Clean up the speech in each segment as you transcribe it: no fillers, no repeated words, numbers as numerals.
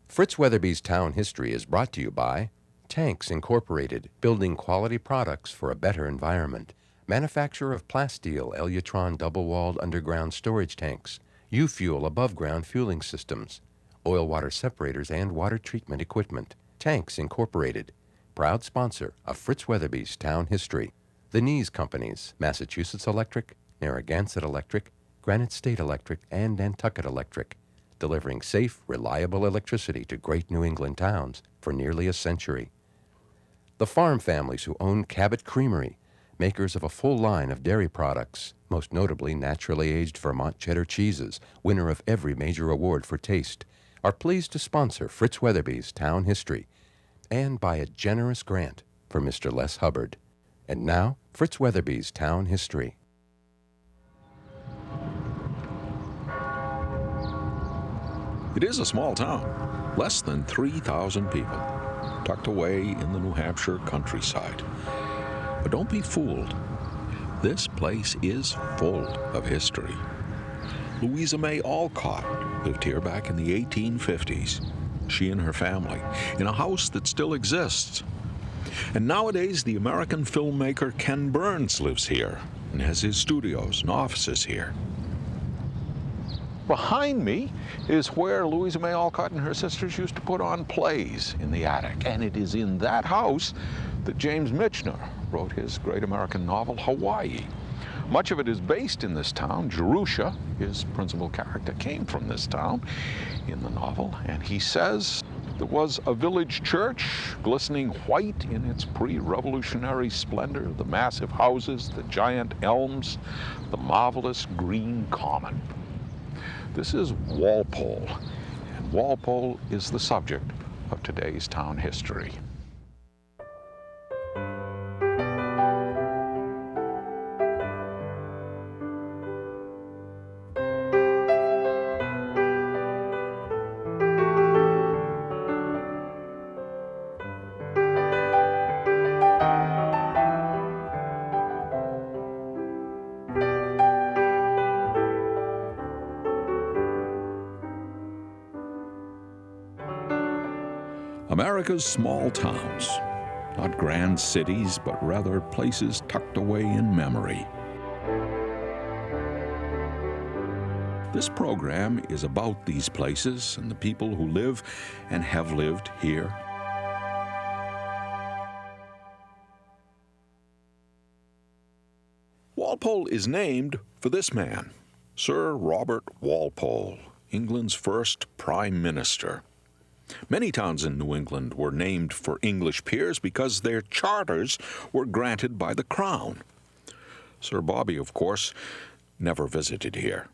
Fritz Weatherby's Town History is brought to you by Tanks Incorporated, building quality products for a better environment. Manufacturer of Plasteel Elutron double-walled underground storage tanks, U-Fuel above-ground fueling systems, oil water separators and water treatment equipment. Tanks Incorporated, proud sponsor of Fritz Weatherby's Town History. The Nees Companies, Massachusetts Electric, Narragansett Electric, Granite State Electric, and Nantucket Electric, delivering safe, reliable electricity to great New England towns for nearly a century. The farm families who own Cabot Creamery, makers of a full line of dairy products, most notably naturally aged Vermont cheddar cheeses, winner of every major award for taste, are pleased to sponsor Fritz Weatherby's Town History, and by a generous grant for Mr. Les Hubbard. And now, Fritz Weatherby's Town History. It is a small town, less than 3,000 people, tucked away in the New Hampshire countryside. But don't be fooled. This place is full of history. Louisa May Alcott lived here back in the 1850s. She and her family, in a house that still exists. And nowadays, the American filmmaker Ken Burns lives here and has his studios and offices here. Behind me is where Louisa May Alcott and her sisters used to put on plays in the attic. And it is in that house that James Michener wrote his great American novel, Hawaii. Much of it is based in this town. Jerusha, his principal character, came from this town in the novel. And he says there was a village church, glistening white in its pre-revolutionary splendor, the massive houses, the giant elms, the marvelous green common. This is Walpole, and Walpole is the subject of today's town history. America's small towns, not grand cities, but rather places tucked away in memory. This program is about these places and the people who live and have lived here. Walpole is named for this man, Sir Robert Walpole, England's first Prime Minister. Many towns in New England were named for English peers because their charters were granted by the Crown. Sir Bobby, of course, never visited here.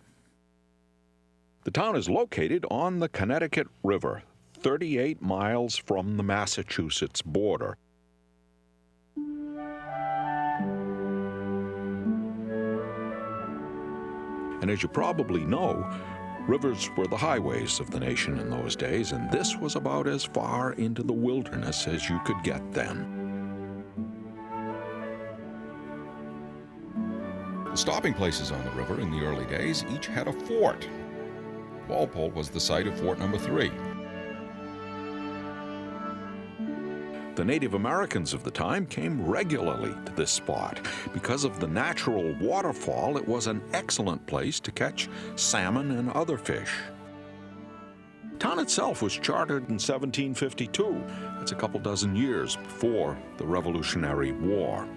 The town is located on the Connecticut River, 38 miles from the Massachusetts border. And as you probably know, rivers were the highways of the nation in those days, and this was about as far into the wilderness as you could get then. The stopping places on the river in the early days each had a fort. Walpole was the site of Fort Number 3. The Native Americans of the time came regularly to this spot. Because of the natural waterfall, it was an excellent place to catch salmon and other fish. The town itself was chartered in 1752. That's a couple dozen years before the Revolutionary War.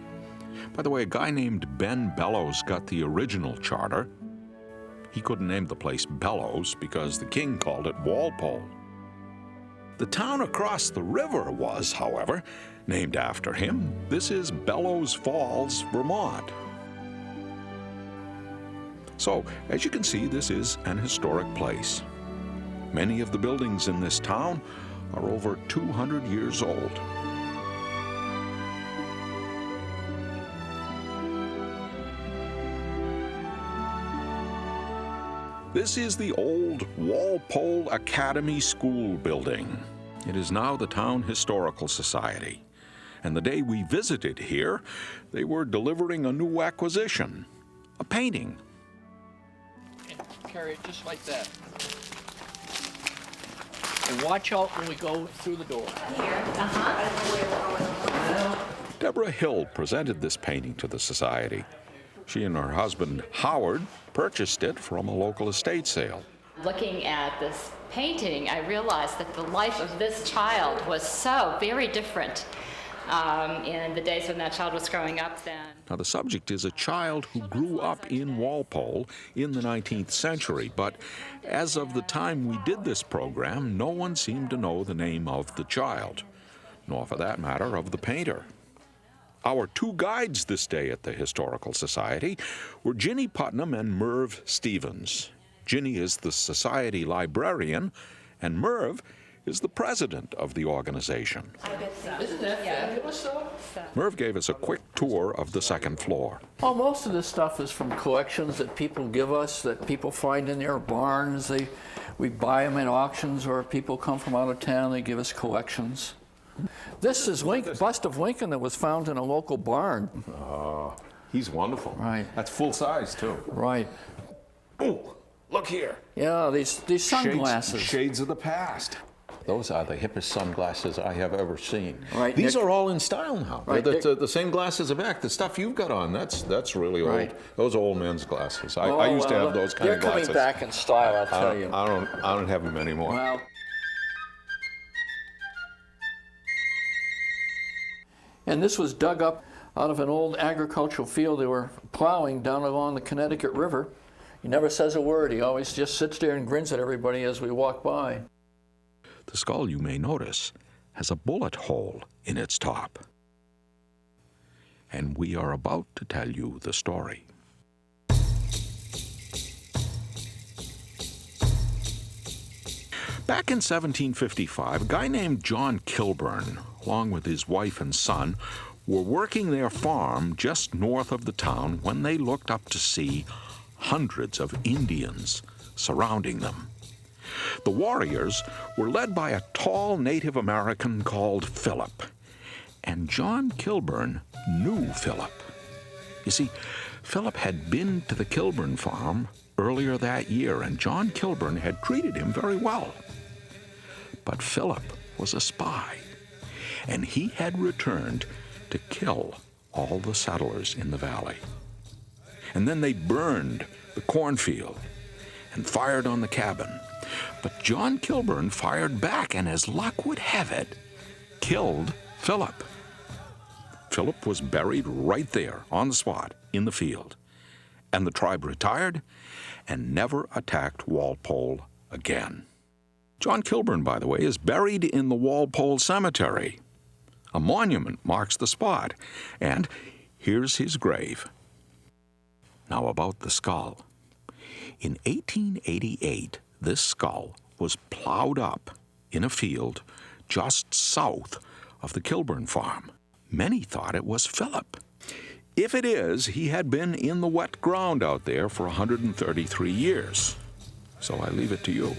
By the way, a guy named Ben Bellows got the original charter. He couldn't name the place Bellows because the king called it Walpole. The town across the river was, however, named after him. This is Bellows Falls, Vermont. So, as you can see, this is an historic place. Many of the buildings in this town are over 200 years old. This is the old Walpole Academy School building. It is now the Town Historical Society. And the day we visited here, they were delivering a new acquisition, a painting. And carry it just like that. And watch out when we go through the door. Deborah Hill presented this painting to the Society. She and her husband, Howard, purchased it from a local estate sale. Looking at this painting, I realized that the life of this child was so very different in the days when that child was growing up then. Now, the subject is a child who grew up in Walpole in the 19th century, but as of the time we did this program, no one seemed to know the name of the child, nor for that matter of the painter. Our two guides this day at the Historical Society were Ginny Putnam and Merv Stevens. Ginny is the Society librarian, and Merv is the president of the organization. Isn't that fabulous, though? Merv gave us a quick tour of the second floor. Well, most of this stuff is from collections that people give us, that people find in their barns. We buy them at auctions, or people come from out of town, they give us collections. This is bust of Lincoln that was found in a local barn. Oh, he's wonderful. Right. That's full size, too. Right. Oh, look here. Yeah, these sunglasses. Shades of the past. Those are the hippest sunglasses I have ever seen. Right, These Nick. are all in style now. Right, The same glasses are back. The stuff you've got on, that's really Right. old. Those are old men's glasses. I used to have those kind of glasses. They're coming back in style, I'll tell you. I don't have them anymore. Well, and this was dug up out of an old agricultural field. They were plowing down along the Connecticut River. He never says a word. He always just sits there and grins at everybody as we walk by. The skull, you may notice, has a bullet hole in its top. And we are about to tell you the story. Back in 1755, a guy named John Kilburn, along with his wife and son, were working their farm just north of the town when they looked up to see hundreds of Indians surrounding them. The warriors were led by a tall Native American called Philip, and John Kilburn knew Philip. You see, Philip had been to the Kilburn farm earlier that year, and John Kilburn had treated him very well. But Philip was a spy, and he had returned to kill all the settlers in the valley. And then they burned the cornfield and fired on the cabin. But John Kilburn fired back, and as luck would have it, killed Philip. Philip was buried right there on the spot in the field, and the tribe retired and never attacked Walpole again. John Kilburn, by the way, is buried in the Walpole Cemetery. A monument marks the spot, and here's his grave. Now about the skull. In 1888, this skull was plowed up in a field just south of the Kilburn farm. Many thought it was Philip. If it is, he had been in the wet ground out there for 133 years. So I leave it to you.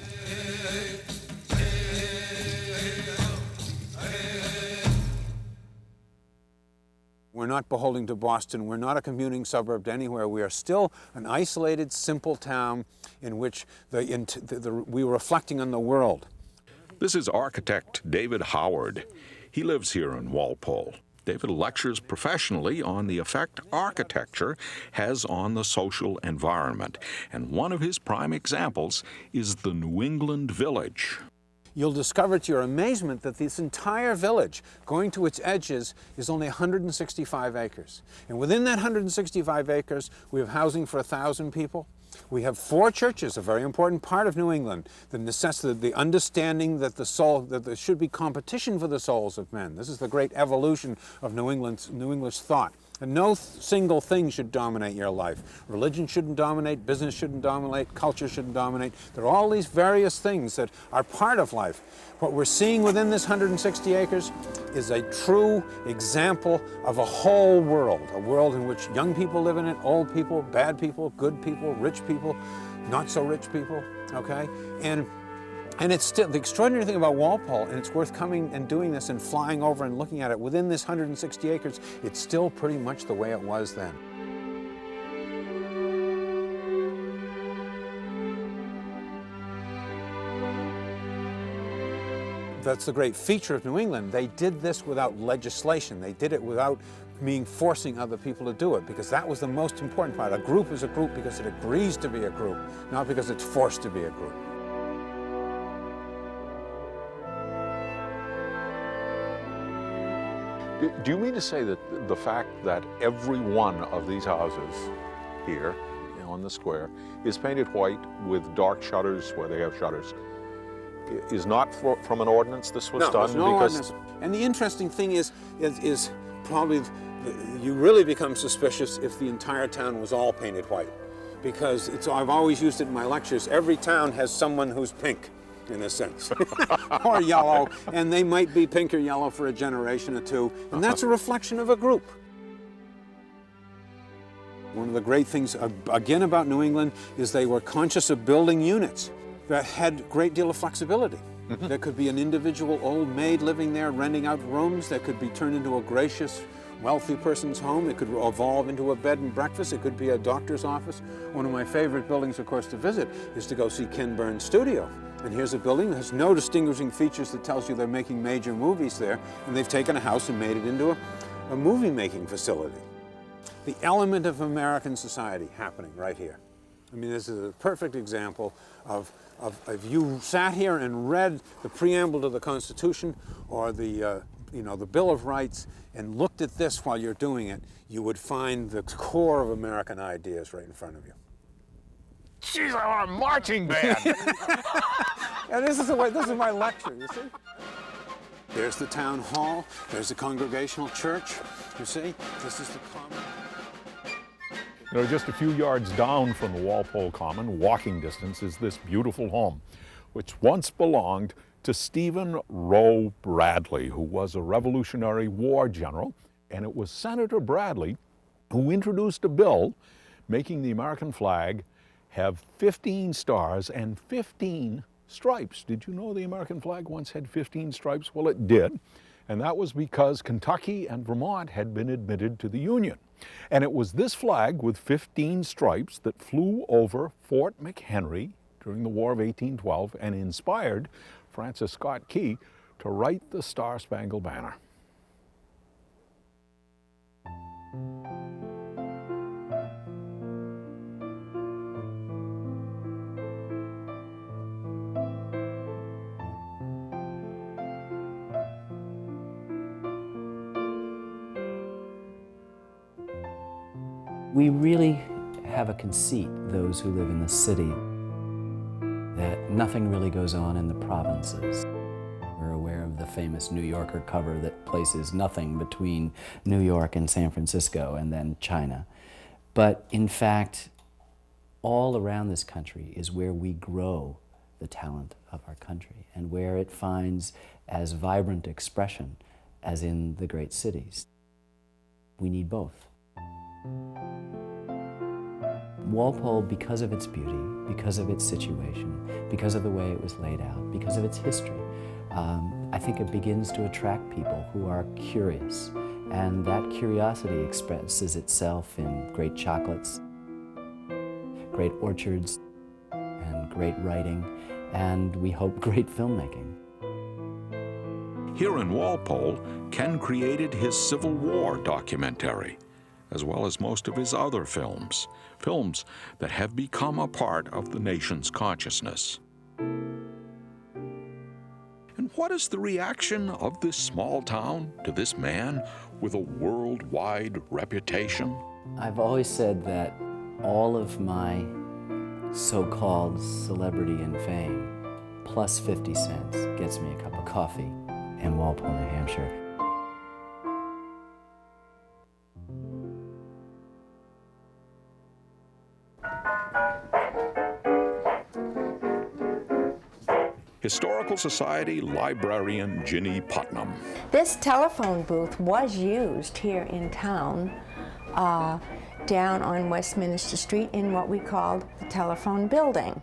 We're not beholden to Boston. We're not a commuting suburb to anywhere. We are still an isolated, simple town in which we were reflecting on the world. This is architect David Howard. He lives here in Walpole. David lectures professionally on the effect architecture has on the social environment, and one of his prime examples is the New England Village. You'll discover to your amazement that this entire village, going to its edges, is only 165 acres. And within that 165 acres, we have housing for 1,000 people. We have 4 churches, a very important part of New England. The necessity, the understanding that that there should be competition for the souls of men. This is the great evolution of New English thought. And no single thing should dominate your life. Religion shouldn't dominate, business shouldn't dominate, culture shouldn't dominate. There are all these various things that are part of life. What we're seeing within this 160 acres is a true example of a whole world, a world in which young people live in it, old people, bad people, good people, rich people, not so rich people, okay? And it's still, the extraordinary thing about Walpole, and it's worth coming and doing this and flying over and looking at it, within this 160 acres, it's still pretty much the way it was then. That's the great feature of New England. They did this without legislation. They did it without forcing other people to do it, because that was the most important part. A group is a group because it agrees to be a group, not because it's forced to be a group. Do you mean to say that the fact that every one of these houses here on the square is painted white with dark shutters where they have shutters is not from an ordinance? This was done no because... ordinance. And the interesting thing is probably you really become suspicious if the entire town was all painted white, because I've always used it in my lectures. Every town has someone who's pink, in a sense, or yellow, and they might be pink or yellow for a generation or two, and that's a reflection of a group. One of the great things, again, about New England is they were conscious of building units that had a great deal of flexibility. There could be an individual old maid living there, renting out rooms that could be turned into a gracious, wealthy person's home. It could evolve into a bed and breakfast. It could be a doctor's office. One of my favorite buildings, of course, to visit is to go see Ken Burns' studio. And here's a building that has no distinguishing features that tells you they're making major movies there, and they've taken a house and made it into a movie-making facility. The element of American society happening right here. I mean, this is a perfect example of if you sat here and read the preamble to the Constitution or the Bill of Rights and looked at this while you're doing it, you would find the core of American ideas right in front of you. Jeez, I want a marching band! And this is my lecture, you see? There's the town hall, there's the Congregational Church, you see? This is the common. You know, just a few yards down from the Walpole Common, walking distance, is this beautiful home, which once belonged to Stephen Roe Bradley, who was a Revolutionary War general, and it was Senator Bradley who introduced a bill making the American flag have 15 stars and 15 stripes. Did you know the American flag once had 15 stripes? Well, it did, and that was because Kentucky and Vermont had been admitted to the Union. And it was this flag with 15 stripes that flew over Fort McHenry during the War of 1812 and inspired Francis Scott Key to write the Star-Spangled Banner. We really have a conceit, those who live in the city, that nothing really goes on in the provinces. We're aware of the famous New Yorker cover that places nothing between New York and San Francisco and then China. But in fact, all around this country is where we grow the talent of our country and where it finds as vibrant expression as in the great cities. We need both. Walpole, because of its beauty, because of its situation, because of the way it was laid out, because of its history, I think it begins to attract people who are curious. And that curiosity expresses itself in great chocolates, great orchards, and great writing, and we hope great filmmaking. Here in Walpole, Ken created his Civil War documentary, as well as most of his other films that have become a part of the nation's consciousness. And what is the reaction of this small town to this man with a worldwide reputation? I've always said that all of my so-called celebrity and fame, plus 50 cents, gets me a cup of coffee in Walpole, New Hampshire. Historical Society librarian Ginny Putnam. This telephone booth was used here in town, down on Westminster Street in what we called the telephone building.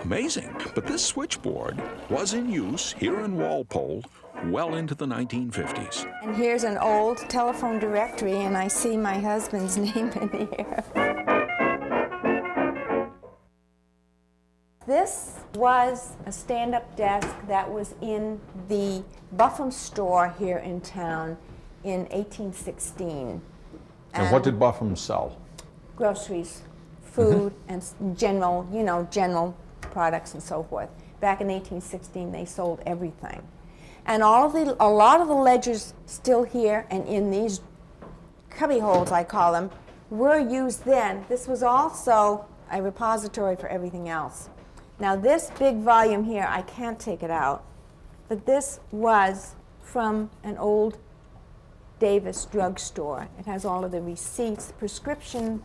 Amazing, but this switchboard was in use here in Walpole well into the 1950s. And here's an old telephone directory, and I see my husband's name in here. This was a stand-up desk that was in the Buffum store here in town in 1816. And what did Buffum sell? Groceries, food, and general, general products and so forth. Back in 1816, they sold everything. And a lot of the ledgers still here and in these cubby holes, I call them, were used then. This was also a repository for everything else. Now this big volume here, I can't take it out, but this was from an old Davis drugstore. It has all of the receipts, prescription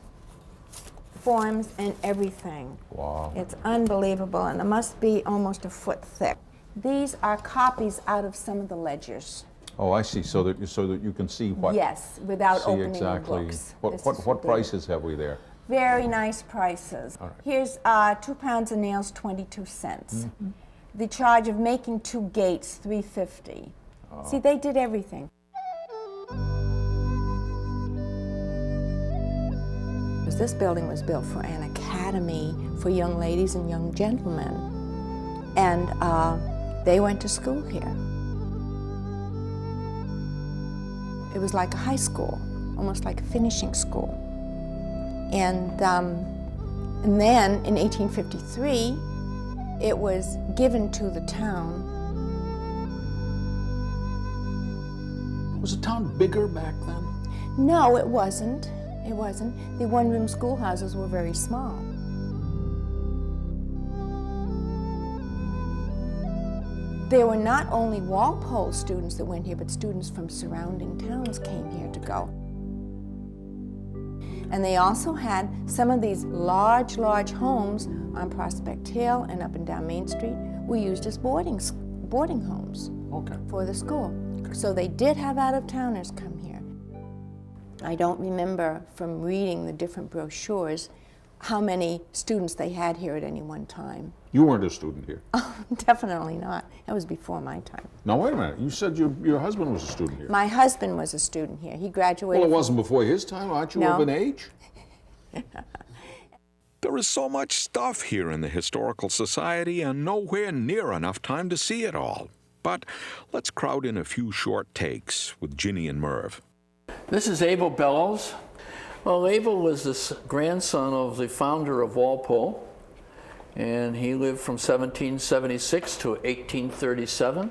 forms, and everything. Wow. It's unbelievable, and it must be almost a foot thick. These are copies out of some of the ledgers. Oh, I see. So that you can see what. Yes, without see opening exactly the books. What prices have we there? Very nice prices. All right. Here's 2 pounds of nails, 22 cents. Mm-hmm. The charge of making 2 gates, $3.50. Oh. See, they did everything. This building was built for an academy for young ladies and young gentlemen, and they went to school here. It was like a high school, almost like a finishing school. And then in 1853, it was given to the town. Was the town bigger back then? No, it wasn't. It wasn't. The one-room schoolhouses were very small. There were not only Walpole students that went here, but students from surrounding towns came here to go. And they also had some of these large homes on Prospect Hill and up and down Main Street were used as boarding homes for the school. Okay. So they did have out-of-towners come here. I don't remember from reading the different brochures how many students they had here at any one time. You weren't a student here? Oh, definitely not. That was before my time. Now, wait a minute. You said your husband was a student here. My husband was a student here. He graduated. Well, it wasn't before his time. Aren't you of an age? There is so much stuff here in the Historical Society and nowhere near enough time to see it all. But let's crowd in a few short takes with Ginny and Merv. This is Abel Bellows. Well, Abel was the grandson of the founder of Walpole, and he lived from 1776 to 1837.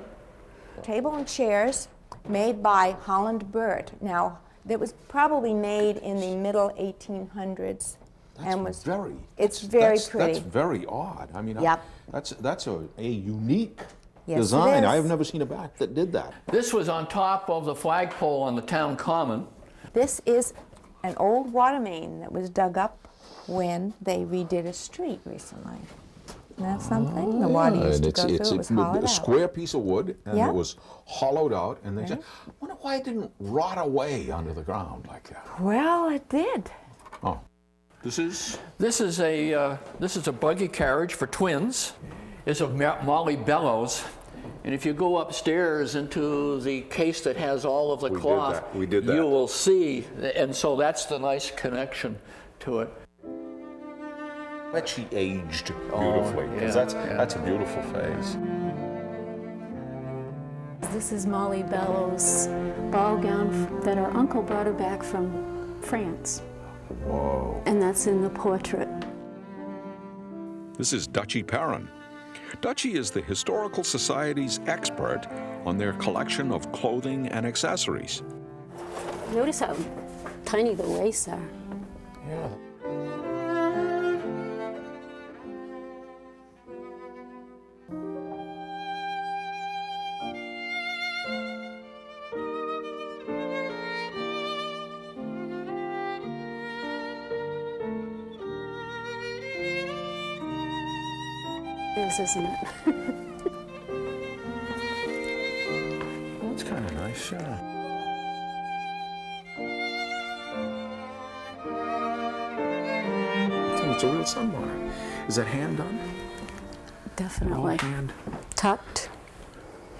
Table and chairs made by Holland Burt. Now, that was probably made in the middle 1800s. It's very pretty. That's very odd. I mean, yep. That's a unique Yes, design. I have never seen a back that did that. This was on top of the flagpole on the town common. This is an old water main that was dug up when they redid a street recently. Isn't that something? The water used to go through, it was hollowed out. A square piece of wood, and it was hollowed out, and they said, I wonder why it didn't rot away under the ground like that. Well, it did. Oh. This is a buggy carriage for twins. It's of Molly Bellows. And if you go upstairs into the case that has all of the cloth, we did that. You will see, and so that's the nice connection to it. I bet she aged beautifully, because that's a beautiful face. This is Molly Bellows' ball gown that her uncle brought her back from France. Whoa. And that's in the portrait. This is Dutchie Perrin. Dutchie is the Historical Society's expert on their collection of clothing and accessories. Notice how tiny the waists are. Yeah. It is, isn't it? Well, that's kind of nice, yeah. I think it's a real sunbonnet. Is that hand done? Definitely. All hand. Tucked.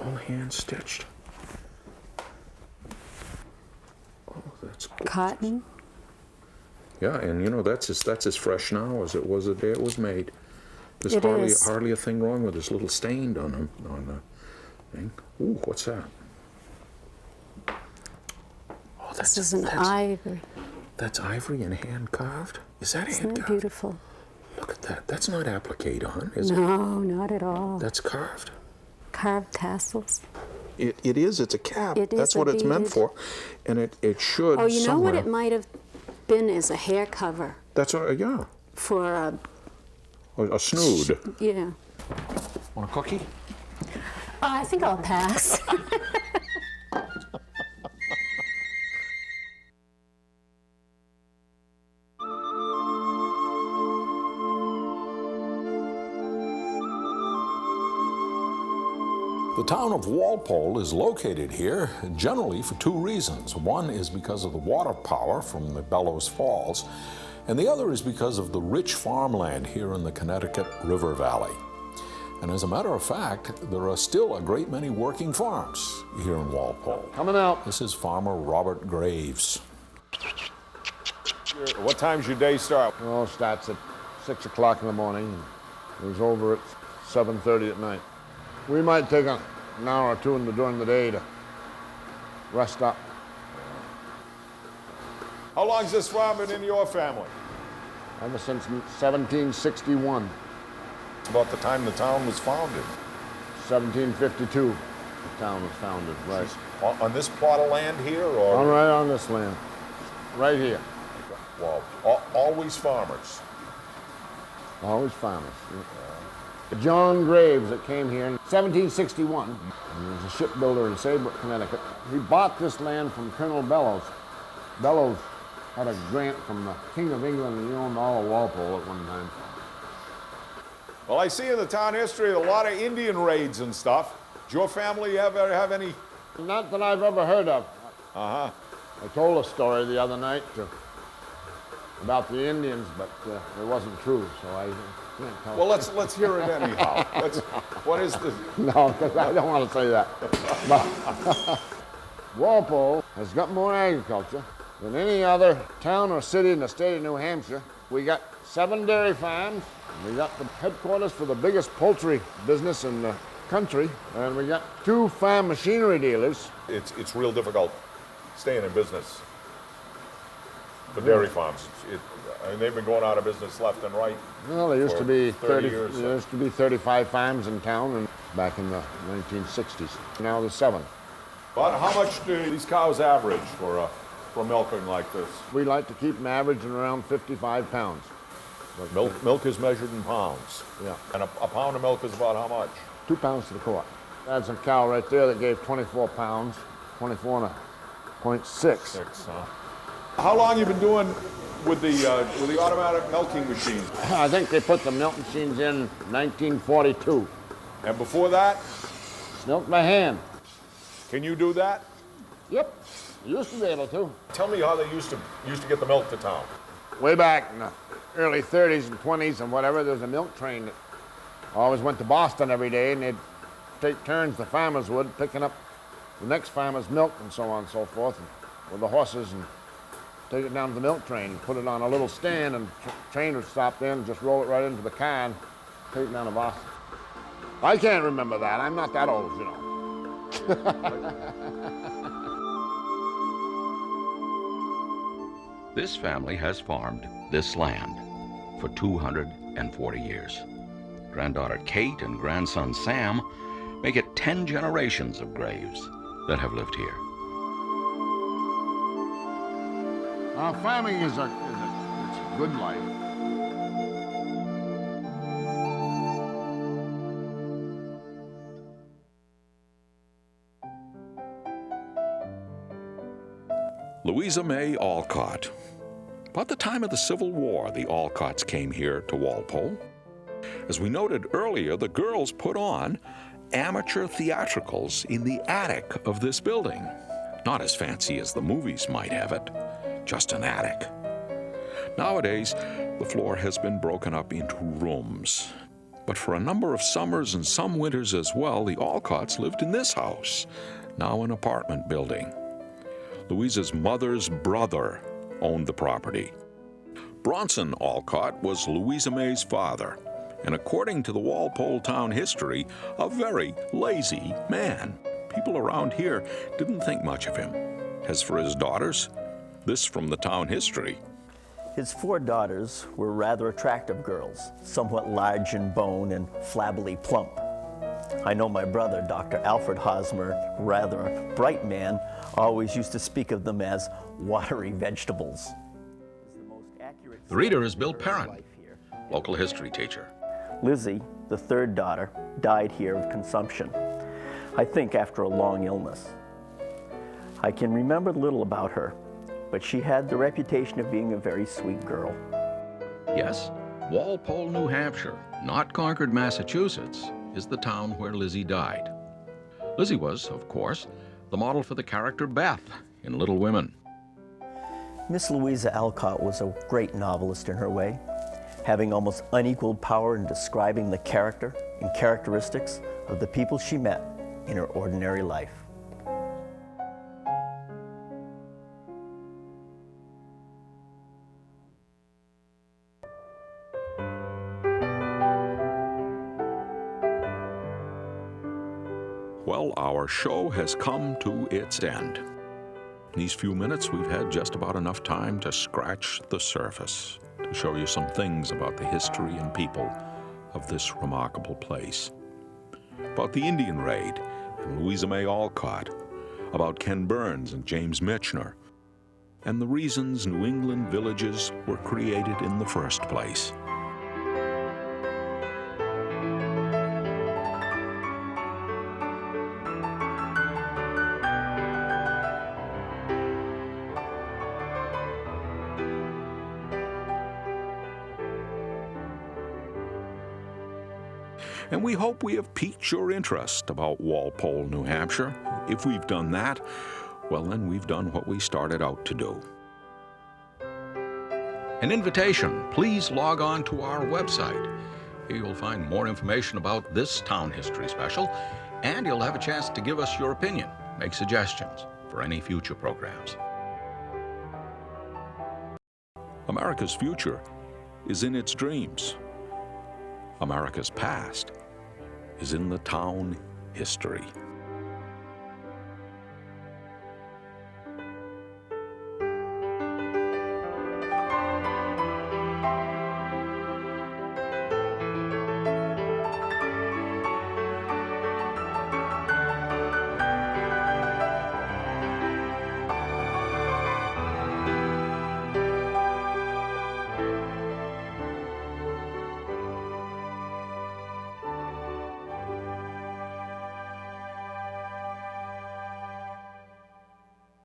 All hand stitched. Cotton. Yeah, and you know, that's as fresh now as it was the day it was made. There's It is. hardly a thing wrong with this little stain on the thing. Ooh, what's that? Oh, This is an ivory. That's ivory and hand carved? Is that Isn't hand that carved? beautiful? Look at that. That's not appliqué on, is it? No, not at all. That's carved. Carved tassels. It is. It's a cap. It is That's a what it's meant beaded- for. And it should Oh, you know what somewhere- it might have been as a hair cover That's yeah. for a, A snood. yeah. Want a cookie? I think I'll pass. The town of Walpole is located here generally for two reasons. One is because of the water power from the Bellows Falls, and the other is because of the rich farmland here in the Connecticut River Valley. And as a matter of fact, there are still a great many working farms here in Walpole. Coming out. This is farmer Robert Graves. What time's your day start? Oh, starts at 6 o'clock in the morning and is over at 7:30 at night. We might take an hour or two during the day to rest up. How long's this farm been in your family? Ever since 1761, It's about the time the town was founded. 1752, the town was founded, right. On this plot of land here, or? On right on this land, right here. Well, always farmers. Always farmers. John Graves that came here in 1761, he was a shipbuilder in Saybrook, Connecticut. He bought this land from Colonel Bellows. Bellows had a grant from the King of England, and he owned all of Walpole at one time. Well, I see in the town history a lot of Indian raids and stuff. Did your family ever have any? Not that I've ever heard of. Uh-huh. I told a story the other night about the Indians, but it wasn't true, so I can't tell. Well, let's hear it anyhow. What is the? No, because I don't want to say that. But Walpole has got more agriculture than any other town or city in the state of New Hampshire. We got 7 dairy farms. We got the headquarters for the biggest poultry business in the country, and we got 2 farm machinery dealers. It's real difficult staying in business. The dairy farms. I mean, they've been going out of business left and right. Well, there used to be 30 years. There used to be 35 farms in town, and back in the 1960s. Now there's 7. But how much do these cows average for milking like this? We like to keep them averaging around 55 pounds. Milk is measured in pounds. Yeah. And a pound of milk is about how much? 2 pounds to the quart. That's a cow right there that gave 24 pounds, 24.6. 6, huh? How long you been doing with the automatic milking machines? I think they put the milk machines in 1942. And before that, Milk by hand. can you do that? Yep, used to be able to. Tell me how they used to get the milk to town. Way back in the early 30s and 20s and whatever, there was a milk train that always went to Boston every day, and they'd take turns, the farmers would, picking up the next farmer's milk and so on and so forth, and with the horses, and take it down to the milk train, put it on a little stand, and the train would stop there and just roll it right into the car and take it down to Boston. I can't remember that. I'm not that old, you know. This family has farmed this land for 240 years. Granddaughter Kate and grandson Sam make it 10 generations of Graves that have lived here. Farming is it's a good life. Louisa May Alcott. About the time of the Civil War, the Alcotts came here to Walpole. As we noted earlier, the girls put on amateur theatricals in the attic of this building. Not as fancy as the movies might have it, just an attic. Nowadays, the floor has been broken up into rooms. But for a number of summers and some winters as well, the Alcotts lived in this house, now an apartment building. Louisa's mother's brother owned the property. Bronson Alcott was Louisa May's father, and according to the Walpole town history, a very lazy man. People around here didn't think much of him. As for his daughters, this from the town history. His 4 daughters were rather attractive girls, somewhat large in bone and flabbily plump. I know my brother, Dr. Alfred Hosmer, rather a bright man, always used to speak of them as watery vegetables. The reader is Bill Perrin, local history teacher. Lizzie, the 3rd daughter, died here of consumption, I think after a long illness. I can remember little about her, but she had the reputation of being a very sweet girl. Yes, Walpole, New Hampshire, not Concord, Massachusetts, is the town where Lizzie died. Lizzie was, of course, the model for the character Beth in Little Women. Miss Louisa Alcott was a great novelist in her way, having almost unequaled power in describing the character and characteristics of the people she met in her ordinary life. Well, our show has come to its end. In these few minutes, we've had just about enough time to scratch the surface, to show you some things about the history and people of this remarkable place. About the Indian Raid and Louisa May Alcott, about Ken Burns and James Michener, and the reasons New England villages were created in the first place. And we hope we have piqued your interest about Walpole, New Hampshire. If we've done that, well, then we've done what we started out to do. An invitation, please log on to our website. Here you'll find more information about this town history special, and you'll have a chance to give us your opinion, make suggestions for any future programs. America's future is in its dreams. America's past is in the town history.